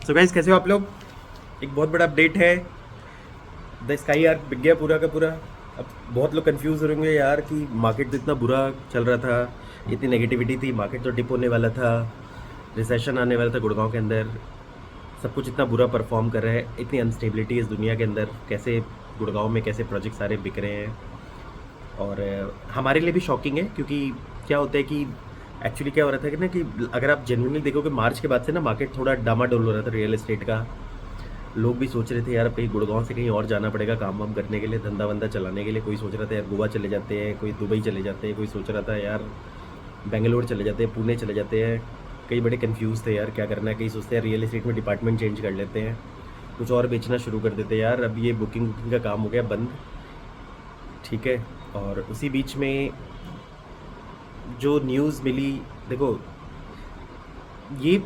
So guys, कैसे हो आप लोग। एक बहुत बड़ा अपडेट है। द स्काई आर्क बिक गया पूरा का पूरा। अब बहुत लोग कंफ्यूज होंगे यार कि मार्केट तो इतना बुरा चल रहा था, इतनी नेगेटिविटी थी, मार्केट तो डिप होने वाला था, रिसेशन आने वाला था गुड़गांव के अंदर, सब कुछ इतना बुरा परफॉर्म कर रहा है, इतनी अनस्टेबिलिटी इस दुनिया के अंदर, कैसे गुड़गांव में कैसे प्रोजेक्ट सारे बिक रहे हैं। और हमारे लिए भी शॉकिंग है, क्योंकि क्या होता है कि एक्चुअली क्या हो रहा था कि ना कि अगर आप जेन्युइनली देखोगे मार्च के बाद से ना मार्केट थोड़ा डामाडोल हो रहा था रियल एस्टेट का। लोग भी सोच रहे थे यार अब कहीं गुड़गांव से कहीं और जाना पड़ेगा काम वाम करने के लिए, धंधा वंदा चलाने के लिए। कोई सोच रहा था यार गोवा चले जाते हैं, कोई दुबई चले जाते हैं, कोई सोच रहा था यार बेंगलोर चले जाते हैं, पुणे चले जाते हैं। कई बड़े कंफ्यूज थे यार क्या करना है। कई सोचते हैं रियल एस्टेट में डिपार्टमेंट चेंज कर लेते हैं, कुछ और बेचना शुरू कर देते हैं यार। अब ये बुकिंग वुकिंग का काम हो गया बंद, ठीक है। और उसी बीच में जो न्यूज़ मिली, देखो ये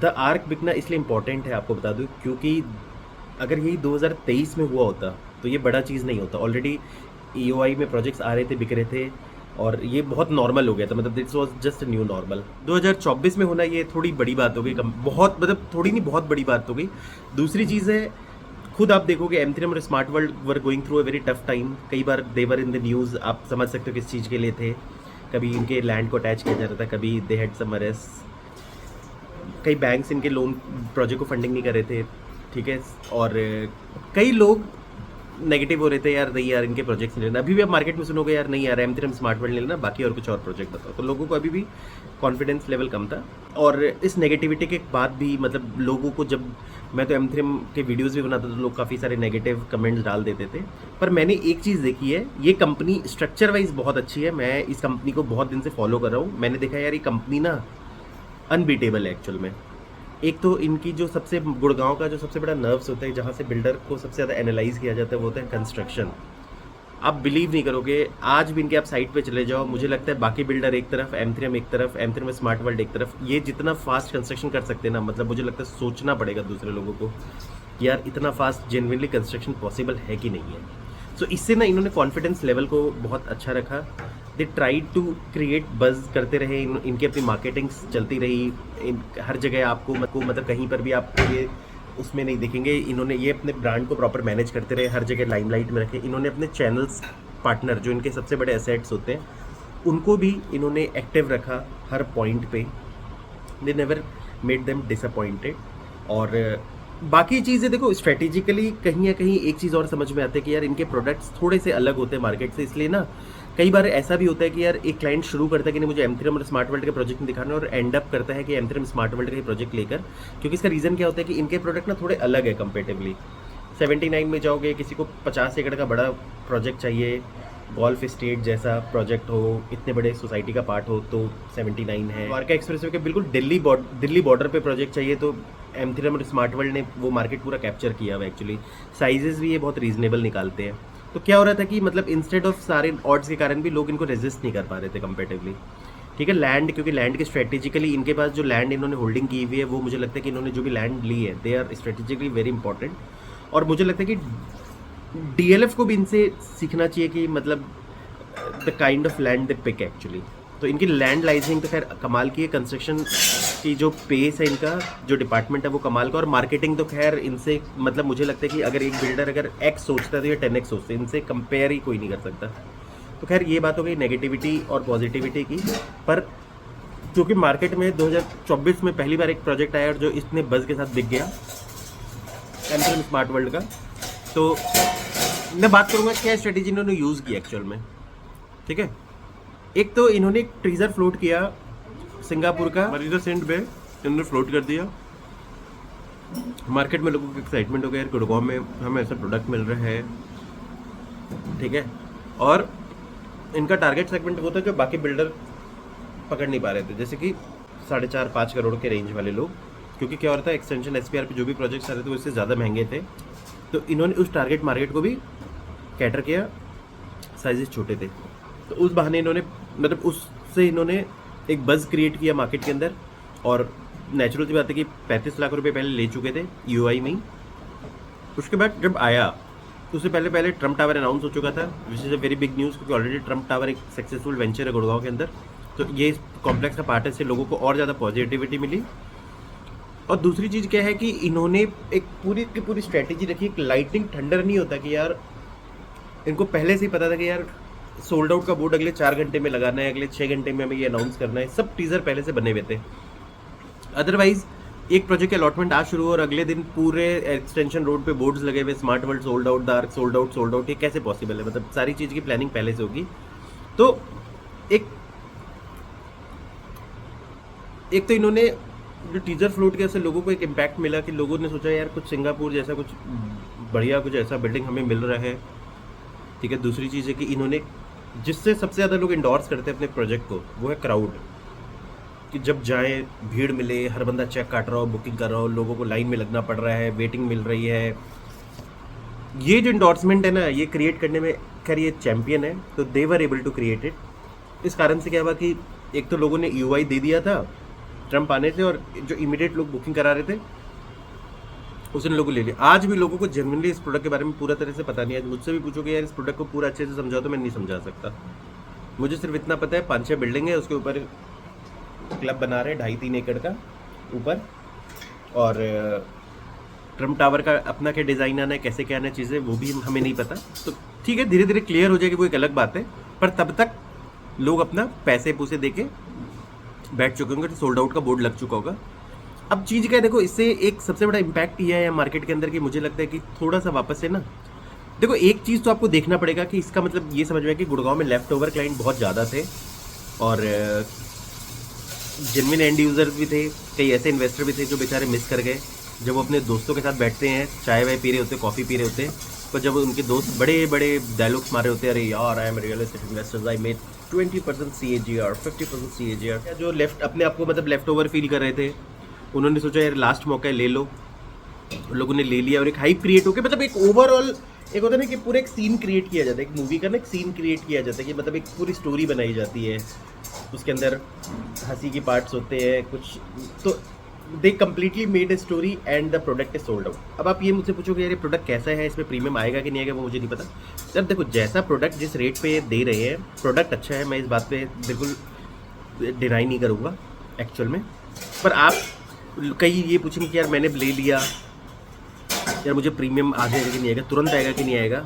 द आर्क बिकना इसलिए इम्पोर्टेंट है आपको बता दूं, क्योंकि अगर यही 2023 में हुआ होता तो ये बड़ा चीज़ नहीं होता। ऑलरेडी ईओआई में प्रोजेक्ट्स आ रहे थे, बिक रहे थे, और ये बहुत नॉर्मल हो गया था। मतलब this was just new normal. 2024 में होना ये थोड़ी बड़ी बात हो गई, बहुत मतलब थोड़ी नहीं, बहुत बड़ी बात हो गई। दूसरी चीज़ है, खुद आप देखोगे एम3 और smart world were going through a very tough time. कई बार देवर इन द न्यूज़, आप समझ सकते हो किस चीज़ के लिए थे। कभी इनके लैंड को अटैच किया जा रहा था, कभी दे हैड सम अरेस्ट, कई बैंक्स इनके लोन प्रोजेक्ट को फंडिंग नहीं कर रहे थे, ठीक है। और कई लोग नेगेटिव हो रहे थे यार, नहीं यार इनके प्रोजेक्ट्स नहीं लेना। अभी भी आप मार्केट में सुनोगे यार नहीं यार एम3 स्मार्ट वर्ल्ड नहीं लेना, बाकी और कुछ और प्रोजेक्ट बताओ। तो लोगों को अभी भी कॉन्फिडेंस लेवल कम था। और इस नेगेटिविटी के बाद भी मतलब लोगों को, जब मैं तो एम3 के वीडियोज़ भी बनाता था तो लोग काफ़ी सारे नेगेटिव कमेंट्स डाल देते थे। पर मैंने एक चीज़ देखी है, ये कंपनी स्ट्रक्चर वाइज बहुत अच्छी है। मैं इस कंपनी को बहुत दिन से फॉलो कर रहा हूँ। मैंने देखा यार ये कंपनी ना अनबीटेबल है एक्चुअल में। एक तो इनकी जो सबसे गुड़गांव का जो सबसे बड़ा नर्व्स होता है, जहाँ से बिल्डर को सबसे ज़्यादा एनालाइज किया जाता है, वो होता है कंस्ट्रक्शन। आप बिलीव नहीं करोगे, आज भी इनके आप साइट पे चले जाओ, मुझे लगता है बाकी बिल्डर एक तरफ, एम3 एक तरफ, एम3 स्मार्ट वर्ल्ड एक तरफ, ये जितना फास्ट कंस्ट्रक्शन कर सकते हैं ना, मतलब मुझे लगता है सोचना पड़ेगा दूसरे लोगों को कि यार इतना फास्ट जेन्युइनली कंस्ट्रक्शन पॉसिबल है कि नहीं है। सो इससे ना इन्होंने कॉन्फिडेंस लेवल को बहुत अच्छा रखा। They try to create buzz करते रहे, इनकी अपनी मार्केटिंग चलती रही। हर जगह आपको मतलब कहीं पर भी आपको ये उसमें नहीं दिखेंगे। इन्होंने ये अपने ब्रांड को प्रॉपर मैनेज करते रहे, हर जगह लाइमलाइट में रखे। इन्होंने अपने चैनल्स पार्टनर जो इनके सबसे बड़े एसेट्स होते हैं उनको भी इन्होंने एक्टिव रखा हर पॉइंट पे। They never made them disappointed. और बाकी चीज़ें देखो स्ट्रेटेजिकली कहीं ना कहीं एक चीज़ और समझ में आती है कि यार इनके प्रोडक्ट्स थोड़े से अलग होते हैं मार्केट से। इसलिए ना कई बार ऐसा भी होता है कि यार एक क्लाइंट शुरू करता है कि नहीं मुझे एम3 और स्मार्ट वर्ल्ड के प्रोजेक्ट में दिखाना है, और एंड अप करता है कि एम3 स्मार्ट वर्ल्ड का प्रोजेक्ट लेकर। क्योंकि इसका रीज़न क्या होता है कि इनके प्रोडक्ट ना थोड़े अलग है कंपेरेटिवली। 79 में जाओगे, किसी को 50 एकड़ का बड़ा प्रोजेक्ट चाहिए, गोल्फ स्टेट जैसा प्रोजेक्ट हो, इतने बड़े सोसाइटी का पार्ट हो, तो 79 है। द्वारका एक्सप्रेसवे के बिल्कुल दिल्ली बॉर्डर पे प्रोजेक्ट चाहिए, तो एम3 और स्मार्ट वर्ल्ड ने वो मार्केट पूरा कैप्चर किया हुआ। एक्चुअली साइजेस भी ये बहुत रीजनेबल निकालते हैं। तो क्या हो रहा था कि मतलब इंस्टेड ऑफ सारे ऑड्स के कारण भी लोग इनको रेजिस्ट नहीं कर पा रहे थे कंपेरेटिवली, ठीक है। लैंड, क्योंकि लैंड के स्ट्रेटेजिकली इनके पास जो लैंड इन्होंने होल्डिंग की हुई है, वो मुझे लगता है कि इन्होंने जो भी लैंड ली है they are strategically very important. और मुझे लगता है कि डीएलएफ को भी इनसे सीखना चाहिए कि मतलब the kind of land they pick actually. तो इनकी लैंड लाइजिंग तो खैर कमाल की है, कंस्ट्रक्शन की जो पेस है इनका, जो डिपार्टमेंट है वो कमाल का, और मार्केटिंग तो खैर इनसे मतलब मुझे लगता है कि अगर एक बिल्डर अगर एक्स सोचता है तो ये 10x सोचते हैं, इनसे कंपेयर ही कोई नहीं कर सकता। तो खैर ये बात हो गई नेगेटिविटी और पॉजिटिविटी की। पर क्योंकि मार्केट में 2024 में पहली बार एक प्रोजेक्ट आया और जो इतने बज़ के साथ बिक गया एम3 स्मार्ट वर्ल्ड का, तो मैं बात करूँगा क्या स्ट्रेटेजी इन्होंने यूज़ की एक्चुअल में, ठीक है। एक तो इन्होंने एक टीजर फ्लोट किया सिंगापुर का, मरीना सेंट पे इन्होंने फ्लोट कर दिया। मार्केट में लोगों को एक्साइटमेंट हो गया यार गुड़गांव में हमें ऐसा प्रोडक्ट मिल रहा है, ठीक है। और इनका टारगेट सेगमेंट वो था कि बाकी बिल्डर पकड़ नहीं पा रहे थे, जैसे कि 4.5-5 करोड़ के रेंज वाले लोग। क्योंकि क्या हो रहा था, एक्सटेंशन एसपीआर पे जो भी प्रोजेक्ट्स आ रहे थे वो इससे ज़्यादा महंगे थे, तो इन्होंने उस टारगेट मार्केट को भी कैटर किया, साइजेस छोटे थे। तो उस बहाने इन्होंने मतलब उससे इन्होंने एक बज़ क्रिएट किया मार्केट के अंदर। और नेचुरल सी बात है कि 35 लाख रुपए पहले ले चुके थे यूआई में ही। उसके बाद जब आया तो उससे पहले पहले ट्रम्प टावर अनाउंस हो चुका था, which is a very big news, क्योंकि ऑलरेडी ट्रम्प टावर एक सक्सेसफुल वेंचर है गुड़गांव के अंदर। तो ये इस कॉम्प्लेक्स का पार्ट है, इससे लोगों को और ज़्यादा पॉजिटिविटी मिली। और दूसरी चीज़ क्या है कि इन्होंने एक पूरी की पूरी स्ट्रेटेजी रखी, एक लाइटनिंग थंडर नहीं होता कि यार इनको पहले से ही पता था कि यार सोल्ड आउट का बोर्ड अगले 4 घंटे में लगाना है, अगले 6 घंटे में हमें ये अनाउंस करना है, सब टीजर पहले से बने हुए थे। अदरवाइज एक प्रोजेक्ट के अलॉटमेंट आज शुरू हो और अगले दिन पूरे एक्सटेंशन रोड पे बोर्ड्स लगे हुए, smart world sold out, dark sold out, sold out, ये कैसे पॉसिबल है? मतलब सारी चीज़ की प्लानिंग पहले से होगी। तो एक एक तो इन्होंने जो टीजर फ्लोट किया, उससे लोगों को एक इम्पैक्ट मिला कि लोगों ने सोचा यार कुछ सिंगापुर जैसा कुछ बढ़िया, कुछ ऐसा बिल्डिंग हमें मिल रहा है। ठीक है, दूसरी चीज़ है कि इन्होंने जिससे सबसे ज़्यादा लोग इंडोर्स करते हैं अपने प्रोजेक्ट को, वो है क्राउड। कि जब जाए भीड़ मिले, हर बंदा चेक काट रहा हो, बुकिंग कर रहा हो, लोगों को लाइन में लगना पड़ रहा है, वेटिंग मिल रही है। ये जो इंडोर्समेंट है ना, ये क्रिएट करने में खैर ये चैंपियन है, तो they were able to create it. इस कारण से क्या हुआ कि एक तो लोगों ने यूआई दे दिया था ट्रम्प आने से, और जो इमीडिएट लोग बुकिंग करा रहे थे उसने लोगों को ले लिया। आज भी लोगों को जेन्युइनली इस प्रोडक्ट के बारे में पूरा तरह से पता नहीं है। मुझसे भी पूछोगे यार इस प्रोडक्ट को पूरा अच्छे से समझाओ, तो मैं नहीं समझा सकता। मुझे सिर्फ इतना पता है 5-6 बिल्डिंग है, उसके ऊपर क्लब बना रहे 2.5-3 एकड़ का ऊपर, और ट्रम्प टावर का अपना क्या डिज़ाइन आना है, कैसे क्या आना है चीज़ें, वो भी हमें नहीं पता। तो ठीक है, धीरे धीरे क्लियर हो जाएगी, वो एक अलग बात है। पर तब तक लोग अपना पैसे पूसे दे के बैठ चुके होंगे, तो सोल्ड आउट का बोर्ड लग चुका होगा। अब चीज़ क्या है, देखो इससे एक सबसे बड़ा इम्पैक्ट ये है मार्केट के अंदर कि मुझे लगता है कि थोड़ा सा वापस से ना, देखो एक चीज़ तो आपको देखना पड़ेगा कि इसका मतलब ये समझ में कि गुड़गांव में लेफ्ट ओवर क्लाइंट बहुत ज़्यादा थे, और जेन्युइन एंड यूज़र्स भी थे, कई ऐसे इन्वेस्टर भी थे जो बेचारे मिस कर गए। जब वो अपने दोस्तों के साथ बैठते हैं, चाय वाय पी रहे होते, कॉफ़ी पी रहे होते, पर जब उनके दोस्त बड़े बड़े डायलॉग्स मारे होते हैं, अरे यार I am real estate investors, I made 20% CAGR, 50% CAGR, जो लेफ्ट अपने आप को मतलब लेफ्ट ओवर फील कर रहे थे, उन्होंने सोचा यार लास्ट मौका है, ले लो। लोगों ने ले लिया और एक हाइप क्रिएट हो गया। मतलब एक ओवरऑल एक होता है ना कि पूरा एक सीन क्रिएट किया जाता है, एक मूवी का ना एक सीन क्रिएट किया जाता है कि मतलब एक पूरी स्टोरी बनाई जाती है, उसके अंदर हंसी की पार्ट्स होते हैं कुछ, तो they completely made a story and the product is sold out. अब आप ये मुझसे पूछोगे यार ये प्रोडक्ट कैसा है, इसमें प्रीमियम आएगा कि नहीं आएगा, वो मुझे नहीं पता। सर देखो, जैसा प्रोडक्ट जिस रेट पे दे रहे हैं, प्रोडक्ट अच्छा है, मैं इस बात पे बिल्कुल डिनाई नहीं करूँगा एक्चुअल में। पर आप कई ये पूछेंगे कि यार मैंने ले लिया, यार मुझे प्रीमियम आ जाएगा कि नहीं आएगा, तुरंत आएगा कि नहीं आएगा,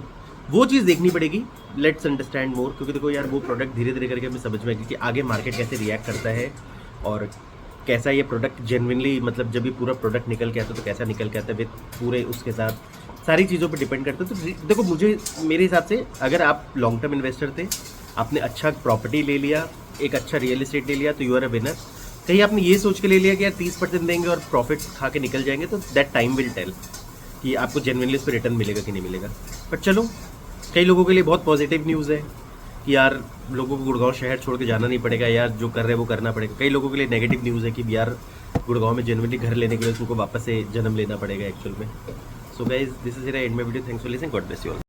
वो चीज़ देखनी पड़ेगी। लेट्स अंडरस्टैंड मोर, क्योंकि देखो यार वो प्रोडक्ट धीरे धीरे करके हमें समझ में आएगी कि आगे मार्केट कैसे रिएक्ट करता है, और कैसा ये प्रोडक्ट जेन्युइनली, मतलब जब ये पूरा प्रोडक्ट निकल के आता है तो कैसा निकल के आता है, विद पूरे उसके साथ सारी चीज़ों पर डिपेंड करता है। तो देखो मुझे, मेरे हिसाब से अगर आप लॉन्ग टर्म इन्वेस्टर थे, आपने अच्छा प्रॉपर्टी ले लिया, एक अच्छा रियल एस्टेट ले लिया, तो यू आर अ विनर। कहीं आपने ये सोच के ले लिया कि यार 30% देंगे और प्रॉफिट खा के निकल जाएंगे, तो दैट टाइम विल टेल कि आपको जेन्युइनली उस पर रिटर्न मिलेगा कि नहीं मिलेगा। बट चलो, कई लोगों के लिए बहुत पॉजिटिव न्यूज़ है कि यार लोगों को गुड़गांव शहर छोड़ के जाना नहीं पड़ेगा, यार जो कर रहे हैं वो करना पड़ेगा। कई लोगों के लिए नेगेटिव न्यूज़ है कि यार गुड़गांव में जेन्युइनली घर लेने के लिए उनको वापस से जन्म लेना पड़ेगा एक्चुअल में। So guys, this is and my video, thanks for listening, God bless you all.